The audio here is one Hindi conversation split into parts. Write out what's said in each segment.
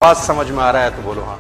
बात समझ में आ रहा है तो बोलो हाँ।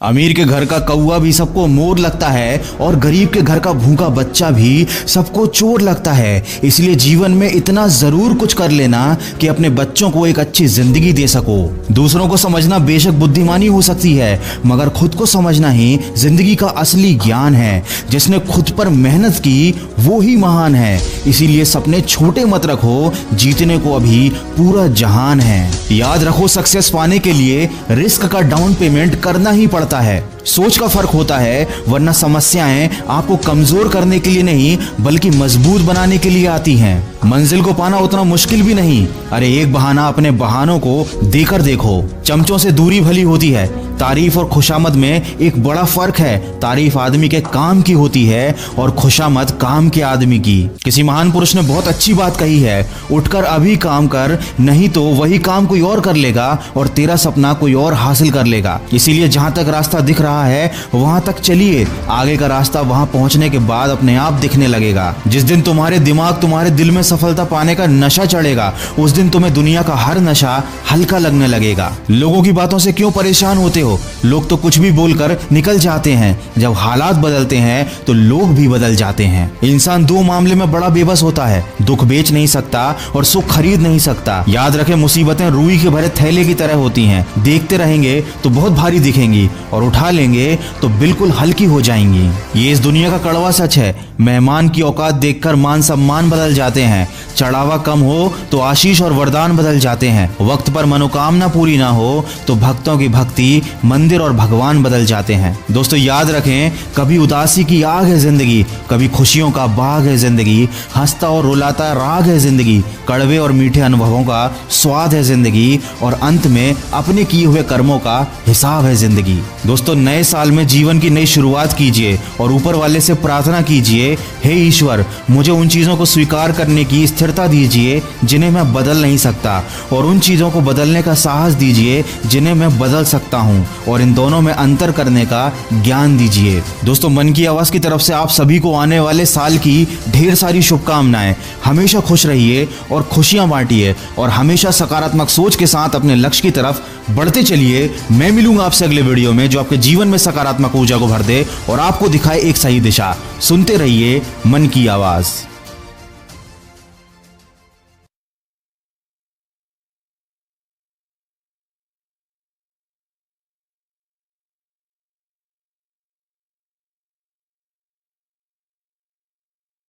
अमीर के घर का कौवा भी सबको मोर लगता है और गरीब के घर का भूखा बच्चा भी सबको चोर लगता है। इसलिए जीवन में इतना जरूर कुछ कर लेना कि अपने बच्चों को एक अच्छी जिंदगी दे सको। दूसरों को समझना बेशक बुद्धिमानी हो सकती है, मगर खुद को समझना ही जिंदगी का असली ज्ञान है। जिसने खुद पर मेहनत की वो ही महान है। इसीलिए सपने छोटे मत रखो, जीतने को अभी पूरा जहान है। याद रखो, सक्सेस पाने के लिए रिस्क का डाउन पेमेंट करना ही पड़ता है। सोच का फर्क होता है, वरना समस्याएं आपको कमजोर करने के लिए नहीं बल्कि मजबूत बनाने के लिए आती हैं। मंजिल को पाना उतना मुश्किल भी नहीं। अरे एक बहाना अपने बहानों को देकर देखो। चमचों से दूरी भली होती है। तारीफ और खुशामद में एक बड़ा फर्क है। तारीफ आदमी के काम की होती है और खुशामद काम के आदमी की। किसी महान पुरुष ने बहुत अच्छी बात कही है, उठकर अभी काम कर, नहीं तो वही काम कोई और कर लेगा और तेरा सपना कोई और हासिल कर लेगा। इसीलिए जहां तक रास्ता दिख रहा है वहां तक चलिए। आगे का रास्ता वहां पहुंचने के बाद अपने आप दिखने लगेगा। जिस दिन तुम्हारे दिमाग तुम्हारे दिल में सफलता पाने का नशा चढ़ेगा, उस दिन तुम्हें दुनिया का हर नशा हल्का लगने लगेगा। लोगों की बातों से क्यों परेशान होते हो? लोग तो कुछ भी बोलकर निकल जाते हैं। जब हालात बदलते हैं तो लोग भी बदल जाते हैं। इंसान दो मामले में बड़ा बेबस होता है, दुख बेच नहीं सकता और सुख खरीद नहीं सकता। याद रखें, मुसीबतें रुई के भरे थैले की तरह होती हैं। देखते रहेंगे तो बहुत भारी दिखेंगी और उठा लेंगे तो बिल्कुल हल्की हो जाएंगी। ये इस दुनिया का कड़वा सच है। मेहमान की औकात देखकर मान सम्मान बदल जाते हैं। चढ़ावा कम हो तो आशीष और वरदान बदल जाते हैं। वक्त पर मनोकामना पूरी ना हो तो भक्तों की भक्ति, मंदिर और भगवान बदल जाते हैं। दोस्तों याद रखें, कभी उदासी की आग है जिंदगी, कभी खुशियों का बाग है जिंदगी। हंसता और रुलाता राग है जिंदगी, कड़वे और मीठे अनुभवों का स्वाद है जिंदगी और अंत में अपने किए हुए कर्मों का हिसाब है जिंदगी। दोस्तों नए साल में जीवन की नई शुरुआत कीजिए और ऊपर वाले से प्रार्थना कीजिए, हे ईश्वर मुझे उन चीजों को स्वीकार करने की स्थिरता दीजिए जिन्हें मैं बदल नहीं सकता, और उन चीजों को बदलने का साहस दीजिए जिन्हें मैं बदल सकता हूं, और इन दोनों में अंतर करने का ज्ञान दीजिए। दोस्तों मन की आवाज की तरफ से आप सभी को आने वाले साल की ढेर सारी शुभकामनाएं। हमेशा खुश रहिए और खुशियां बांटिए और हमेशा सकारात्मक सोच के साथ अपने लक्ष्य की तरफ बढ़ते चलिए। मैं मिलूंगा आपसे अगले वीडियो में जो आपके जीवन में सकारात्मक ऊर्जा को भर दे और आपको दिखाए एक सही दिशा। सुनते रहिए मन की आवाज।